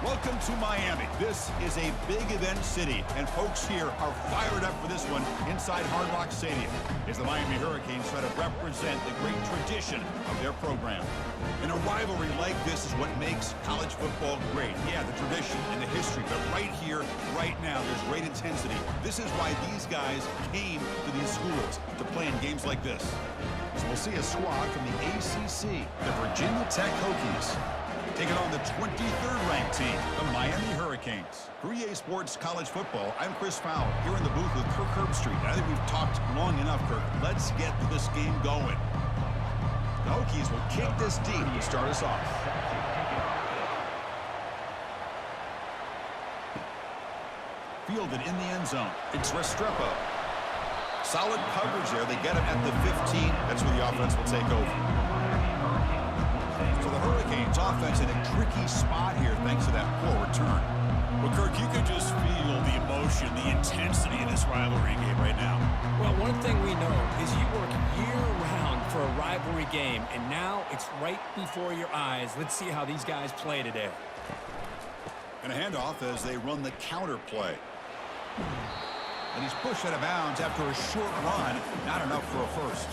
Welcome to Miami. This is a big event city, and folks here are fired up for this one inside Hard Rock Stadium as the Miami Hurricanes try to represent the great tradition of their program. And a rivalry like this is what makes college football great. Yeah, the tradition and the history, but right here, right now, there's great intensity. This is why these guys came to these schools to play in games like this. So we'll see a squad from the ACC, the Virginia Tech Hokies, taking on the 23rd ranked team, the Miami Hurricanes. For EA Sports College Football, I'm Chris Fowler, here in the booth with Kirk Herbstreit. I think we've talked long enough, Kirk. Let's get this game going. The Hokies will kick this deep to start us off. Fielded in the end zone. It's Restrepo. Solid coverage there. They get him at the 15. That's where the offense will take over. So the Hurricanes offense in a tricky spot here thanks to that poor return. Well, Kirk, you can just feel the emotion, the intensity of this rivalry game right now. Well, one thing we know is you work year-round for a rivalry game, and now it's right before your eyes. Let's see how these guys play today. And a handoff as they run the counter play. And he's pushed out of bounds after a short run. Not enough for a first.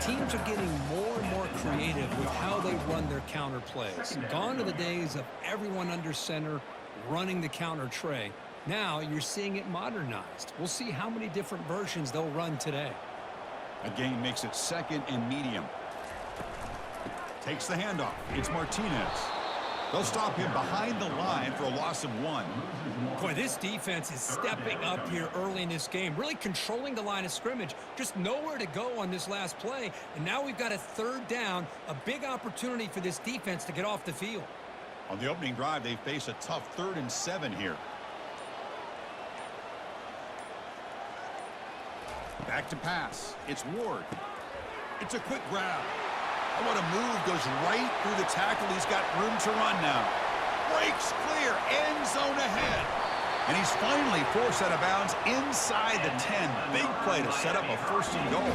Teams are getting more and more creative with how they run their counter plays. Gone are the days of everyone under center running the counter tray. Now you're seeing it modernized. We'll see how many different versions they'll run today. Again, makes it second and medium. Takes the handoff. It's Martinez. They'll stop him behind the line for a loss of 1. Boy, this defense is stepping up here early in this game, really controlling the line of scrimmage. Just nowhere to go on this last play. And now we've got a third down, a big opportunity for this defense to get off the field. On the opening drive, they face a tough 3rd and 7 here. Back to pass. It's Ward. It's a quick grab. Oh, what a move. Goes right through the tackle. He's got room to run now. Breaks clear. End zone ahead. And he's finally forced out of bounds inside the 10. Big play to set up a 1st and goal.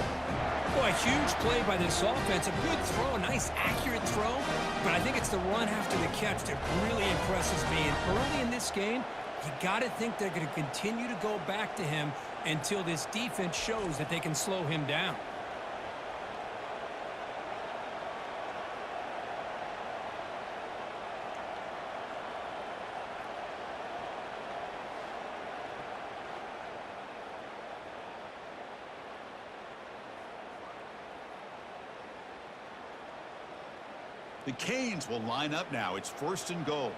Boy, a huge play by this offense. A good throw, a nice accurate throw. But I think it's the run after the catch that really impresses me. And early in this game, you got to think they're going to continue to go back to him until this defense shows that they can slow him down. The Canes will line up now. It's 1st and goal.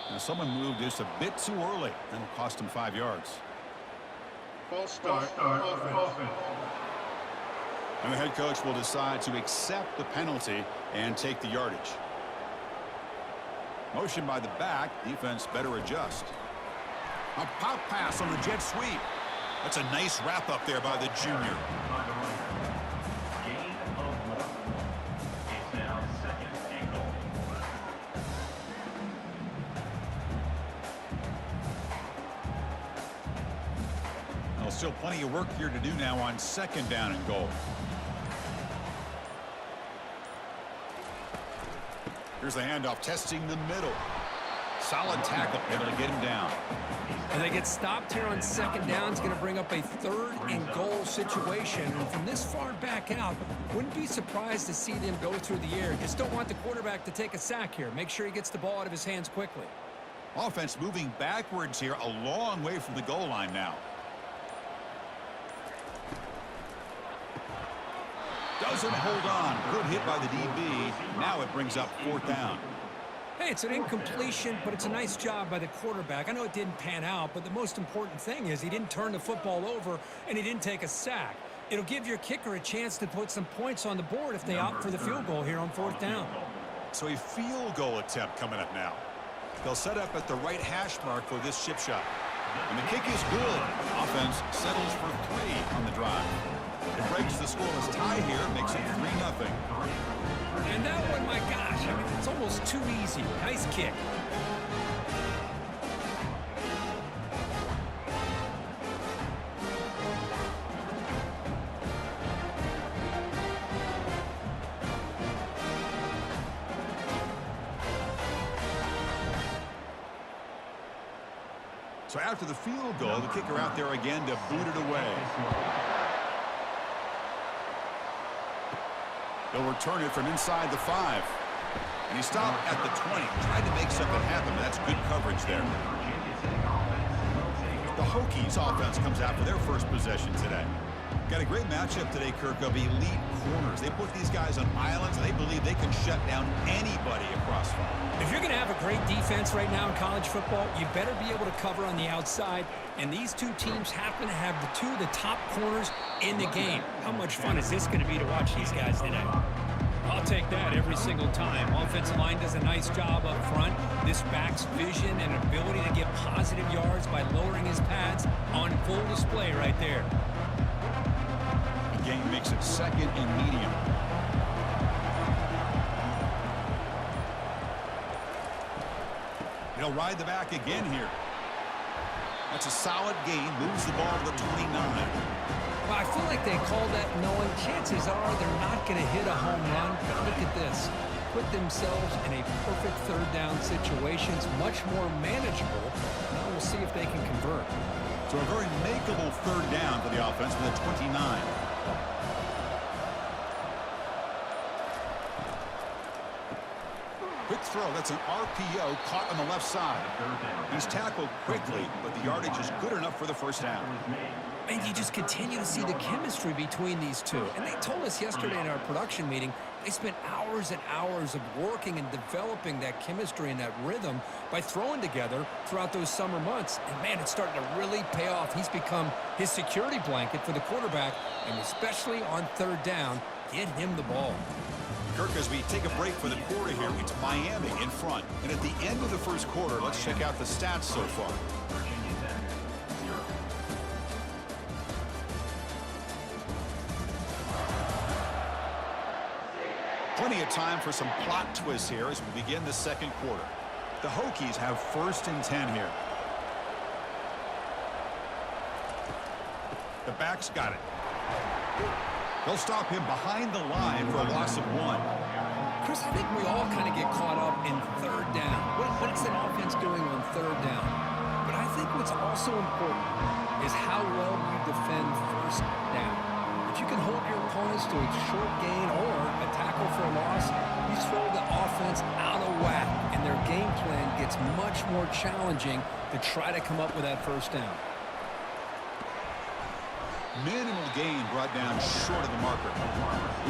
Now someone moved this a bit too early. That'll cost him 5 yards. False start offense. And the head coach will decide to accept the penalty and take the yardage. Motion by the back. Defense better adjust. A pop pass on the jet sweep. That's a nice wrap up there by the junior. Still plenty of work here to do now on 2nd down and goal. Here's the handoff, testing the middle. Solid tackle, able to get him down. And they get stopped here on 2nd down. It's going to bring up a 3rd and goal situation. And from this far back out, wouldn't be surprised to see them go through the air. Just don't want the quarterback to take a sack here. Make sure he gets the ball out of his hands quickly. Offense moving backwards here, a long way from the goal line now. Doesn't hold on. Good hit by the DB. Now it brings up 4th down. Hey, it's an incompletion, but it's a nice job by the quarterback. I know it didn't pan out, but the most important thing is he didn't turn the football over and he didn't take a sack. It'll give your kicker a chance to put some points on the board if they opt for the field goal here on 4th down. So a field goal attempt coming up now. They'll set up at the right hash mark for this chip shot. And the kick is good. Offense settles for 3 on the drive. It breaks the scoreless tie here, makes it 3-0. And that one, my gosh, I mean, it's almost too easy. Nice kick. So after the field goal, the kicker out there again to boot it away. They'll return it from inside the 5. And he stopped at the 20. Tried to make something happen, but that's good coverage there. The Hokies offense comes out for their first possession today. Got a great matchup today, Kirk, of elite corners. They put these guys on islands, and they believe they can shut down anybody across field. If you're going to have a great defense right now in college football, you better be able to cover on the outside. And these two teams happen to have the top corners in the game. How much fun is this going to be to watch these guys today? I'll take that every single time. Offensive line does a nice job up front. This back's vision and ability to get positive yards by lowering his pads on full display right there. The game makes it second and medium. He'll ride the back again here. That's a solid gain. Moves the ball to the 29. Well, I feel like they call that knowing chances are they're not going to hit a home run. But look at this. Put themselves in a perfect third down situation. It's much more manageable. Now we'll see if they can convert. So a very makeable third down for the offense with a 29. Quick throw. That's an RPO caught on the left side. He's tackled quickly, but the yardage is good enough for the first down. And you just continue to see the chemistry between these two. And they told us yesterday in our production meeting, they spent hours and hours of working and developing that chemistry and that rhythm by throwing together throughout those summer months. And, man, it's starting to really pay off. He's become his security blanket for the quarterback, and especially on third down, get him the ball. Kirk, as we take a break for the quarter here, it's Miami in front. And at the end of the first quarter, let's check out the stats so far. Plenty of time for some plot twists here as we begin the second quarter. The Hokies have 1st and 10 here. The back's got it. They'll stop him behind the line for a loss of 1. Chris, I think we all kind of get caught up in third down. What is an offense doing on third down? But I think what's also important is how well you defend first down. If you can hold your opponents to a short gain or a tackle for a loss, you throw the offense out of whack, and their game plan gets much more challenging to try to come up with that first down. Minimal gain brought down short of the marker.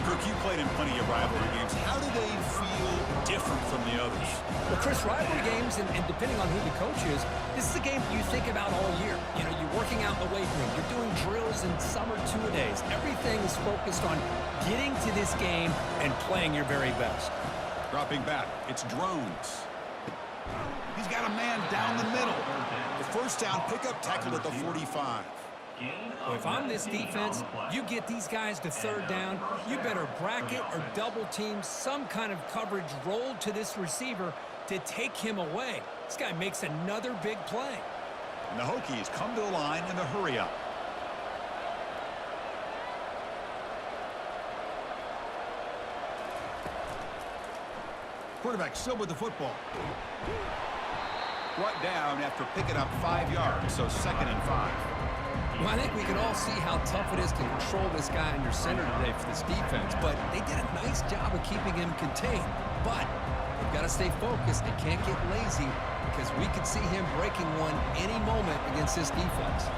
Kirk, you played in plenty of rivalry games. How do they feel different from the others? Well, Chris, rivalry games, and depending on who the coach is, this is a game you think about all year. You know, you're working out in the weight room. You're doing drills in summer two-a-days. Everything is focused on getting to this game and playing your very best. Dropping back, it's Drones. He's got a man down the middle. The first down pickup tackled at the 45. Well, if I'm this defense, you get these guys to third down, you better bracket or double team some kind of coverage rolled to this receiver to take him away. This guy makes another big play. And the Hokies come to the line in the hurry-up. Quarterback still with the football. Brought down after picking up 5 yards, so 2nd and 5. Well, I think we can all see how tough it is to control this guy in your center today for this defense, but they did a nice job of keeping him contained. But they've got to stay focused. They can't get lazy because we could see him breaking one any moment against this defense.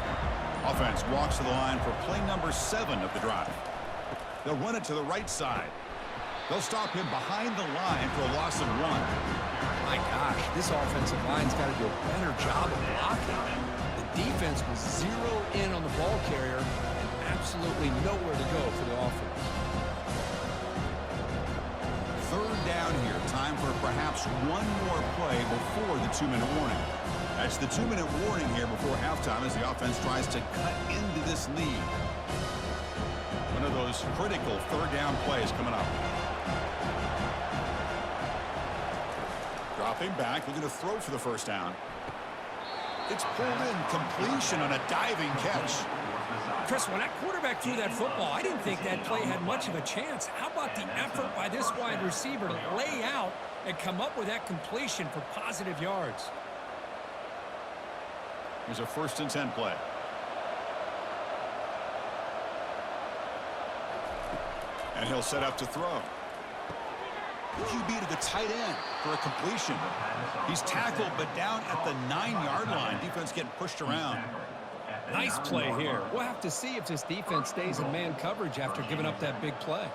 Offense walks to the line for play number 7 of the drive. They'll run it to the right side. They'll stop him behind the line for a loss of 1. My gosh, this offensive line's got to do a better job of blocking. Defense was zero in on the ball carrier and absolutely nowhere to go for the offense. Third down here. Time for perhaps one more play before the 2-minute warning. That's the 2-minute warning here before halftime as the offense tries to cut into this lead. One of those critical third down plays coming up. Dropping back, looking to throw for the first down. It's pulled in, completion on a diving catch. Chris, when that quarterback threw that football, I didn't think that play had much of a chance. How about the effort by this wide receiver to lay out and come up with that completion for positive yards? Here's a 1st and 10 play. And he'll set up to throw. QB to the tight end for a completion. He's tackled, but down at the 9-yard line. Defense getting pushed around. Nice play here. We'll have to see if this defense stays in man coverage after giving up that big play.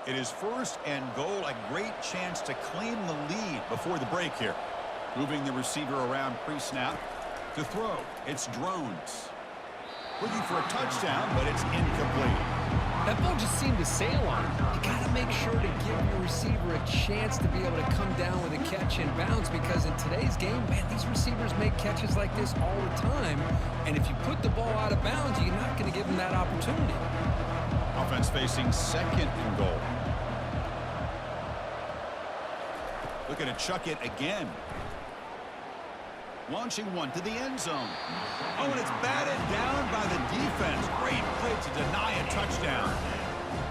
It is 1st and goal. A great chance to claim the lead before the break here. Moving the receiver around pre-snap. To throw, it's Drones. Looking for a touchdown, but it's incomplete. That ball just seemed to sail on him. You got to make sure to give your receiver a chance to be able to come down with a catch and bounce, because in today's game, man, these receivers make catches like this all the time. And if you put the ball out of bounds, you're not going to give them that opportunity. Offense facing 2nd and goal. Looking to chuck it again. Launching one to the end zone. Oh, and it's batted down by the defense. Great play to deny a touchdown.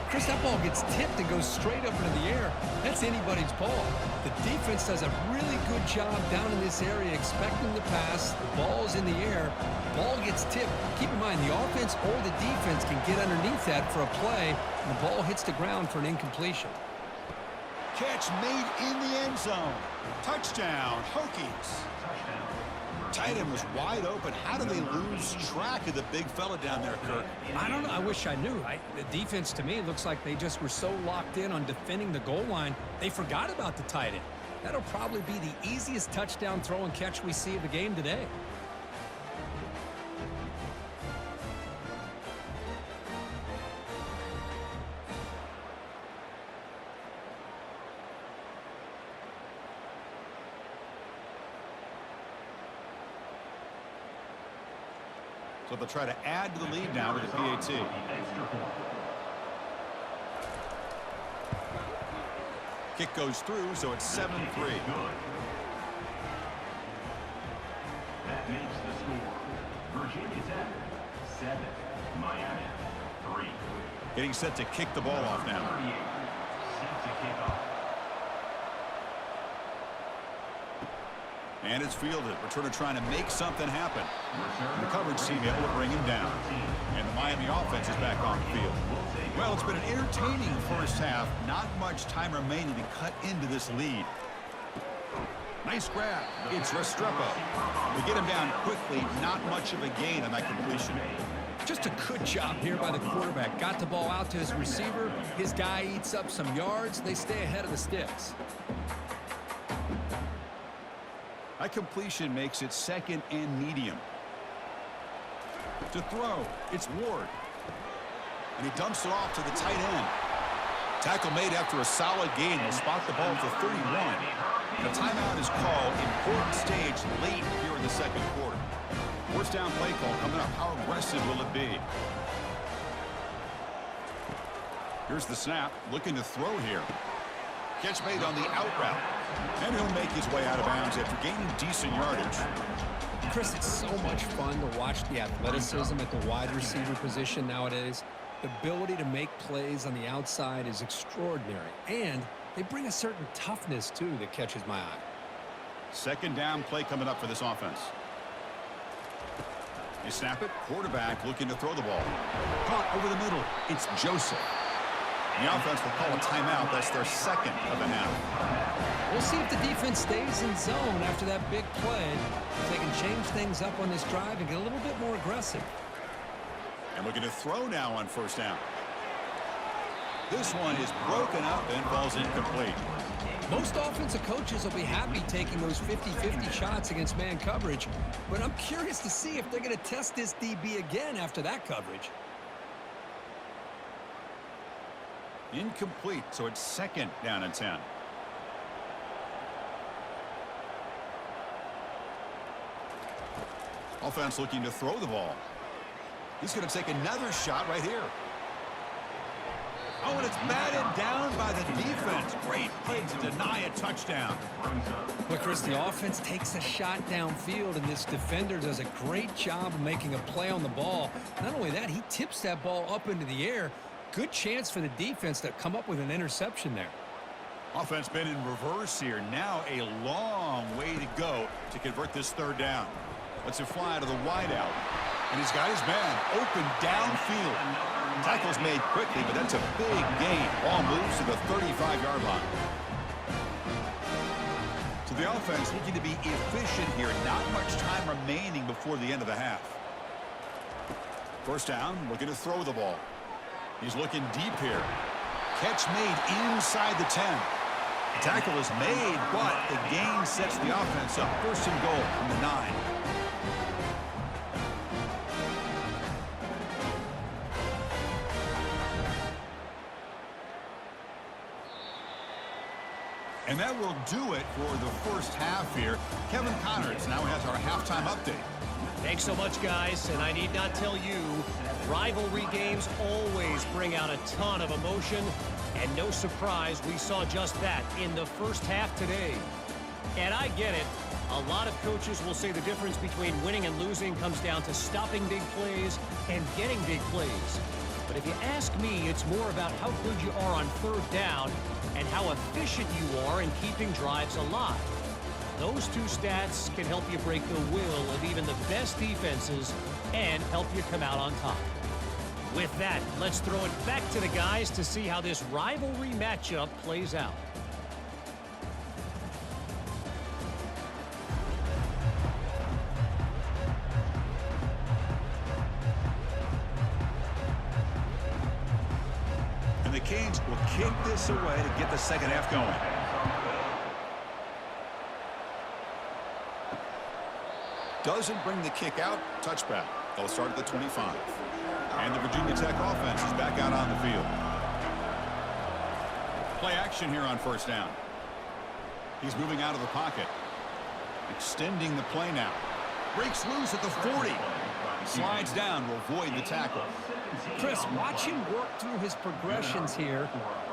Chris, that ball gets tipped and goes straight up into the air. That's anybody's ball. The defense does a really good job down in this area expecting the pass. The ball's in the air. Ball gets tipped. Keep in mind, the offense or the defense can get underneath that for a play, and the ball hits the ground for an incompletion. Catch made in the end zone. Touchdown, Hokies. Tight end was wide open. How do they lose track of the big fella down there, Kirk? I don't know. I wish I knew. The defense, to me, looks like they just were so locked in on defending the goal line, they forgot about the tight end. That'll probably be the easiest touchdown throw and catch we see of the game today. So they'll try to add to the lead now with the PAT. Kick goes through, so it's 7-3. That makes the score. Virginia's at 7, Miami 3. Getting set to kick the ball off now. 38, set to kick off. And it's fielded. Returner trying to make something happen. The coverage team able to bring him down. And the Miami offense is back on the field. Well, it's been an entertaining first half. Not much time remaining to cut into this lead. Nice grab. It's Restrepo. They get him down quickly. Not much of a gain on that completion. Just a good job here by the quarterback. Got the ball out to his receiver. His guy eats up some yards. They stay ahead of the sticks. That completion makes it 2nd and medium. To throw, it's Ward. And he dumps it off to the tight end. Tackle made after a solid gain. They'll spot the ball at the 31. And a timeout is called. Important stage late here in the 2nd quarter. 4th down play call coming up. How aggressive will it be? Here's the snap. Looking to throw here. Catch made on the out route. And he'll make his way out of bounds after gaining decent yardage. Chris, it's so much fun to watch the athleticism at the wide receiver position nowadays. The ability to make plays on the outside is extraordinary. And they bring a certain toughness, too, that catches my eye. 2nd down play coming up for this offense. They snap it. Quarterback looking to throw the ball. Caught over the middle. It's Joseph. The offense will call a timeout. That's their 2nd of the half. We'll see if the defense stays in zone after that big play. If they can change things up on this drive and get a little bit more aggressive. And looking to throw now on 1st down. This one is broken up and falls incomplete. Most offensive coaches will be happy taking those 50-50 shots against man coverage, but I'm curious to see if they're going to test this DB again after that coverage. Incomplete, so it's 2nd down and 10. Offense looking to throw the ball. He's going to take another shot right here. Oh, and it's batted down by the defense. Great play to deny a touchdown. But Chris, the offense takes a shot downfield, and this defender does a great job of making a play on the ball. Not only that, he tips that ball up into the air. Good chance for the defense to come up with an interception there. Offense been in reverse here. Now a long way to go to convert this third down. Let's it fly to the wideout. And he's got his man open downfield. Tackle's made quickly, but that's a big gain. Ball moves to the 35-yard line. So the offense looking to be efficient here. Not much time remaining before the end of the half. First down, looking to throw the ball. He's looking deep here. Catch made inside the 10. Tackle is made, but the gain sets the offense up. First and goal from the 9. And that will do it for the first half here. Kevin Connors now has our halftime update. Thanks so much, guys. And I need not tell you, rivalry games always bring out a ton of emotion. And no surprise, we saw just that in the first half today. And I get it. A lot of coaches will say the difference between winning and losing comes down to stopping big plays and getting big plays. But if you ask me, it's more about how good you are on third down and how efficient you are in keeping drives alive. Those two stats can help you break the will of even the best defenses and help you come out on top. With that, let's throw it back to the guys to see how this rivalry matchup plays out. And the Canes will kick this away to get the second half going. Doesn't bring the kick out. Touchback. They'll start at the 25. And the Virginia Tech offense is back out on the field. Play action here on first down. He's moving out of the pocket. Extending the play now. Breaks loose at the 40. Slides down to avoid the tackle. Chris, watch him work through his progressions here.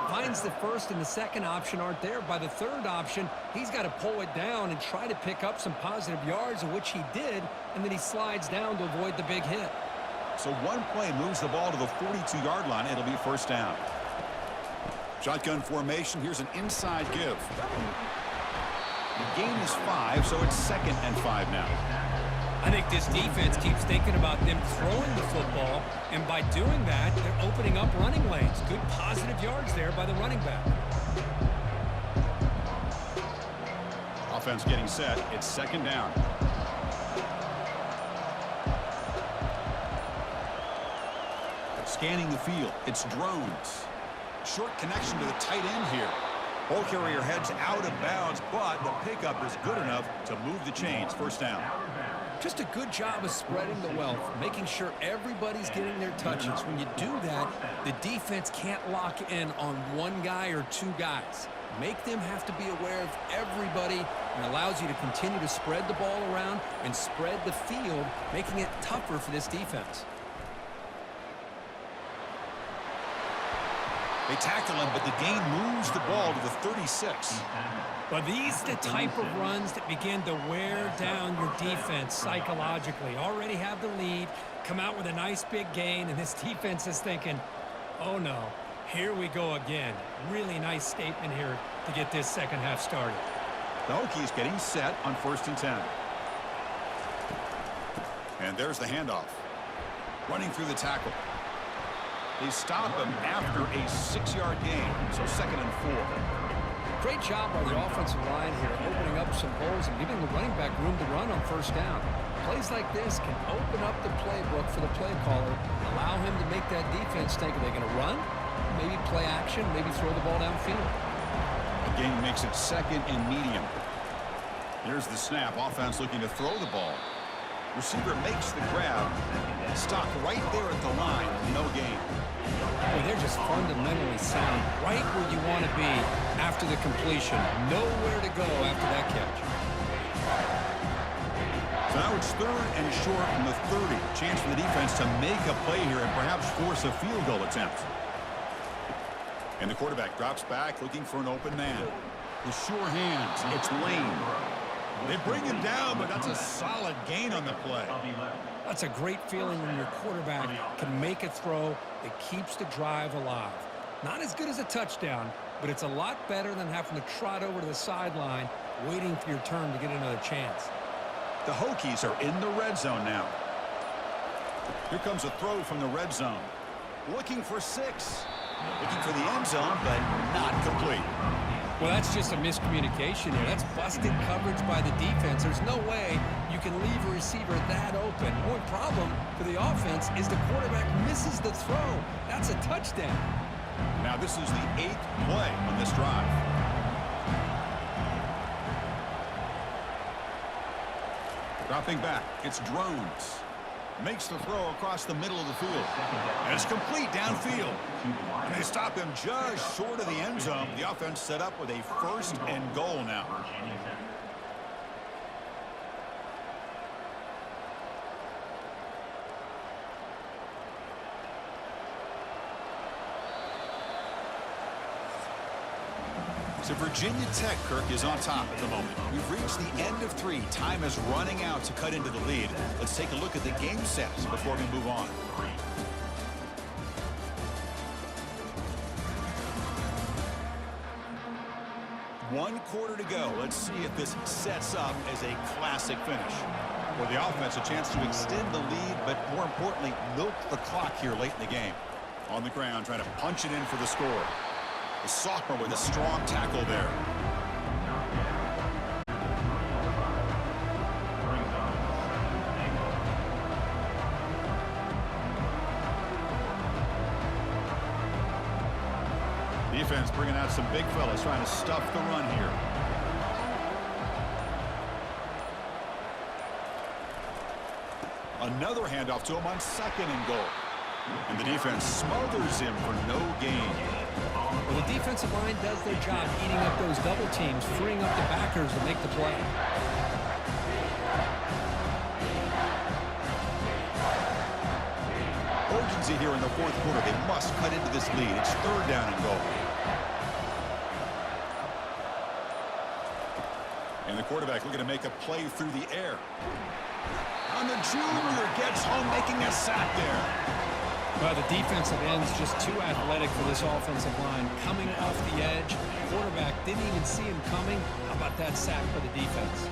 Finds the first and the second option aren't there. By the third option, he's got to pull it down and try to pick up some positive yards, of which he did, and then he slides down to avoid the big hit. So one play moves the ball to the 42-yard line. It'll be first down. Shotgun formation. Here's an inside give. The gain is 5, so it's 2nd and 5 now. I think this defense keeps thinking about them throwing the football, and by doing that, they're opening up running lanes. Good positive yards there by the running back. Offense getting set. It's 2nd down. Scanning the field. It's drones. Short connection to the tight end here. Ball carrier heads out of bounds, but the pickup is good enough to move the chains. First down. Just a good job of spreading the wealth, making sure everybody's getting their touches. When you do that, the defense can't lock in on one guy or two guys. Make them have to be aware of everybody, and allows you to continue to spread the ball around and spread the field, making it tougher for this defense. They tackle him, but the gain moves the ball to the 36. But these are the type of runs that begin to wear down your defense psychologically. Already have the lead, come out with a nice big gain, and this defense is thinking, oh no, here we go again. Really nice statement here to get this second half started. The Hokies getting set on 1st and 10. And there's the handoff. Running through the tackle. They stop him after a 6-yard gain, so 2nd and 4. Great job by the offensive line here, opening up some holes and giving the running back room to run on first down. Plays like this can open up the playbook for the play caller, allow him to make that defense think, are they going to run? Maybe play action, maybe throw the ball downfield. The gain makes it 2nd and medium. Here's the snap. Offense looking to throw the ball. Receiver makes the grab. Stopped right there at the line. No gain. Well, they're just fundamentally sound, right where you want to be after the completion. Nowhere to go after that catch. So now it's 3rd and short from the 30. Chance for the defense to make a play here and perhaps force a field goal attempt. And the quarterback drops back looking for an open man. With sure hands, it's Lane. They bring him down, but that's a solid gain on the play. That's a great feeling when your quarterback can make a throw that keeps the drive alive. Not as good as a touchdown, but it's a lot better than having to trot over to the sideline waiting for your turn to get another chance. The Hokies are in the red zone now. Here comes a throw from the red zone. Looking for 6. Looking for the end zone, but not complete. Well, that's just a miscommunication here. That's busted coverage by the defense. There's no way you can leave a receiver that open. One problem for the offense is the quarterback misses the throw. That's a touchdown. Now this is the 8th play on this drive. Dropping back, it's Drones. Makes the throw across the middle of the field. And it's complete downfield. And they stop him just short of the end zone. The offense set up with a 1st and goal now. So Virginia Tech, Kirk, is on top at the moment. We've reached the end of 3. Time is running out to cut into the lead. Let's take a look at the game stats before we move on. One quarter to go. Let's see if this sets up as a classic finish. For the offense, a chance to extend the lead, but more importantly, milk the clock here late in the game. On the ground, trying to punch it in for the score. The sophomore with a strong tackle there. Defense bringing out some big fellas trying to stuff the run here. Another handoff to him on 2nd and goal. And the defense smothers him for no gain. Well, the defensive line does their job eating up those double teams, freeing up the backers to make the play. Urgency here in the 4th quarter. They must cut into this lead. It's 3rd down and goal. And the quarterback looking to make a play through the air. And the junior gets home, making a sack there. Well, the defensive end's just too athletic for this offensive line. Coming off the edge, quarterback didn't even see him coming. How about that sack by the defense?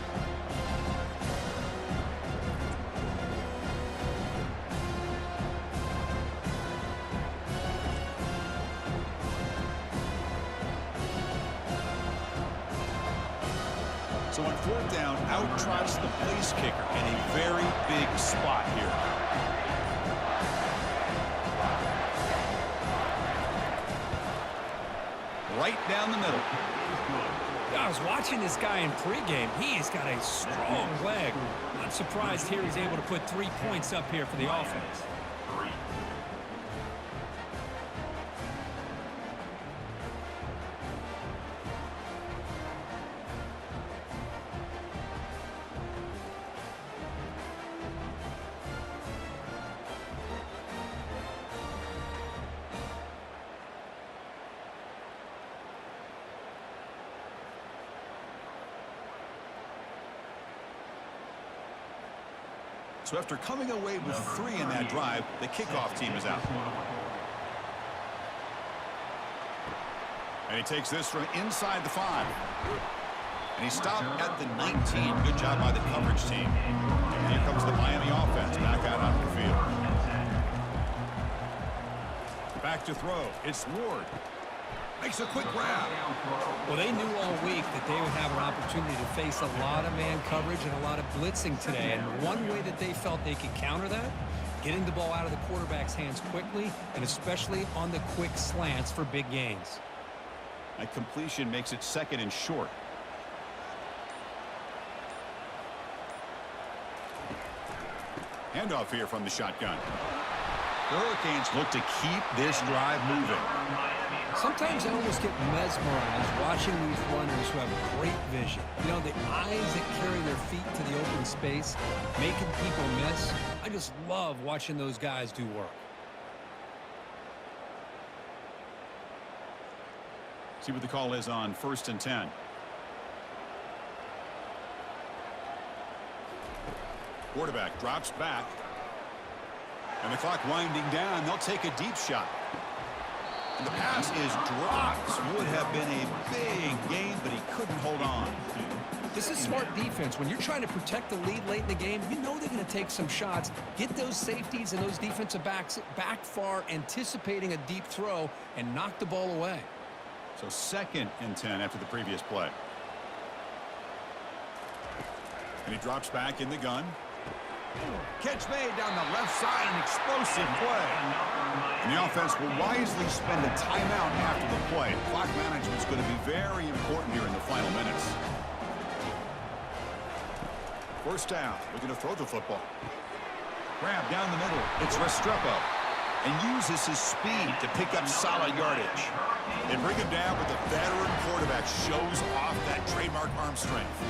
So on 4th down, out trots the place kicker in a very big spot here. Right down the middle. I was watching this guy in pregame. He's got a strong leg. Not surprised here he's able to put 3 points up here for the offense. So after coming away with 3 in that drive, the kickoff team is out. And he takes this from inside the 5. And he stopped at the 19. Good job by the coverage team. And here comes the Miami offense back out on the field. Back to throw. It's Ward. Makes a quick grab. Well, they knew all week that they would have an opportunity to face a lot of man coverage and a lot of blitzing today. And one way that they felt they could counter that, getting the ball out of the quarterback's hands quickly, and especially on the quick slants for big gains. That completion makes it 2nd and short. Handoff here from the shotgun. The Hurricanes look to keep this drive moving. Sometimes I almost get mesmerized watching these runners who have great vision. You know, the eyes that carry their feet to the open space, making people miss. I just love watching those guys do work. See what the call is on 1st and 10. Quarterback drops back. And the clock winding down. They'll take a deep shot. And the pass is dropped. Would have been a big gain, but he couldn't hold on. This is smart defense. When you're trying to protect the lead late in the game, you know they're going to take some shots, get those safeties and those defensive backs back far, anticipating a deep throw, and knock the ball away. So 2nd and 10 after the previous play. And he drops back in the gun. Catch made down the left side, an explosive play. And the offense will wisely spend a timeout after the play. Clock management is going to be very important here in the final minutes. First down, looking to throw the football. Grab down the middle. It's Restrepo. And uses his speed to pick up solid yardage. They bring him down, but the veteran quarterback shows off that trademark arm strength.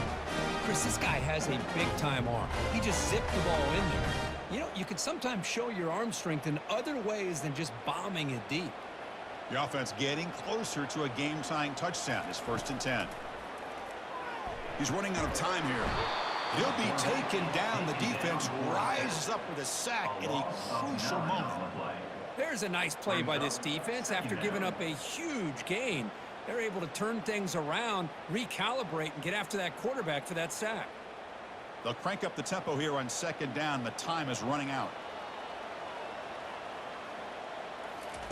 Chris, this guy has a big-time arm. He just zipped the ball in there. You know, you can sometimes show your arm strength in other ways than just bombing it deep. The offense getting closer to a game-tying touchdown. It's 1st and 10. He's running out of time here. He'll be taken down. The defense rises up with a sack in a crucial moment. There's a nice play by this defense. After giving up a huge gain, they're able to turn things around, recalibrate, and get after that quarterback for that sack. They'll crank up the tempo here on 2nd down. The time is running out.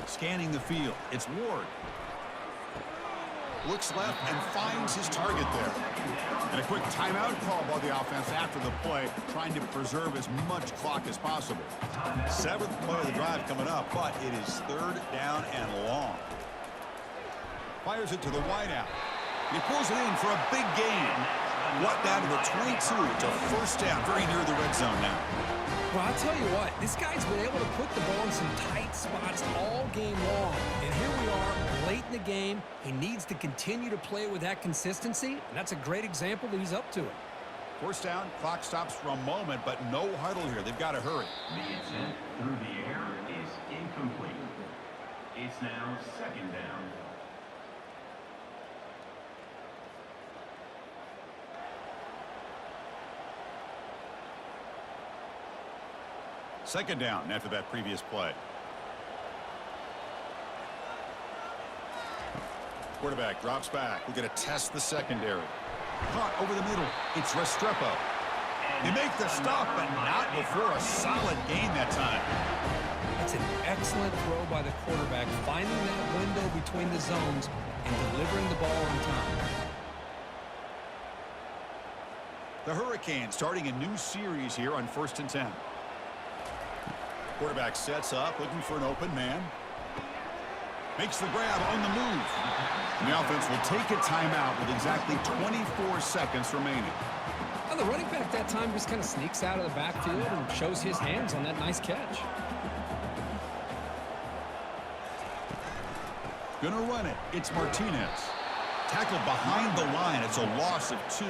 Scanning the field. It's Ward. Looks left and finds his target there. And a quick timeout call by the offense after the play, trying to preserve as much clock as possible. 7th play of the drive coming up, but it is 3rd down and long. Fires it to the wideout. He pulls it in for a big gain. What down to the 22 to 1st down, very near the red zone now. Well, I'll tell you what, this guy's been able to put the ball in some tight spots all game long. And here we are, late in the game. He needs to continue to play with that consistency, and that's a great example that he's up to it. 1st down, clock stops for a moment, but no huddle here. They've got to hurry. The attempt through the air is incomplete. It's now 2nd down. Second down after that previous play. Quarterback drops back. We're going to test the secondary. Caught over the middle. It's Restrepo. They make the stop, but not before a solid gain that time. It's an excellent throw by the quarterback, finding that window between the zones and delivering the ball on time. The Hurricanes starting a new series here on 1st and 10. Quarterback sets up, looking for an open man. Makes the grab on the move. And the offense will take a timeout with exactly 24 seconds remaining. Now the running back that time just kind of sneaks out of the backfield and shows his hands on that nice catch. Gonna run it. It's Martinez. Tackled behind the line. It's a loss of 2.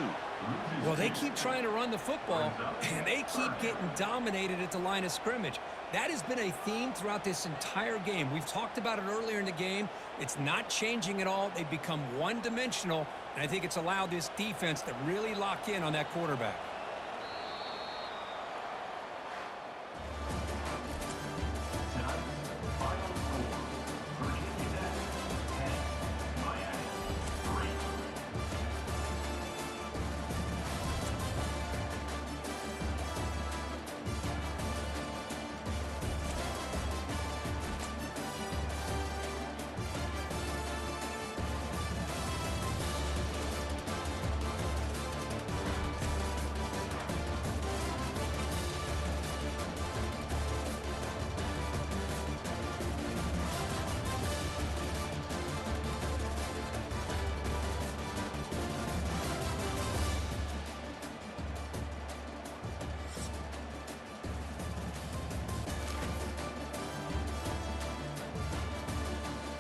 Well, they keep trying to run the football, and they keep getting dominated at the line of scrimmage. That has been a theme throughout this entire game. We've talked about it earlier in the game. It's not changing at all. They've become one-dimensional, and I think it's allowed this defense to really lock in on that quarterback.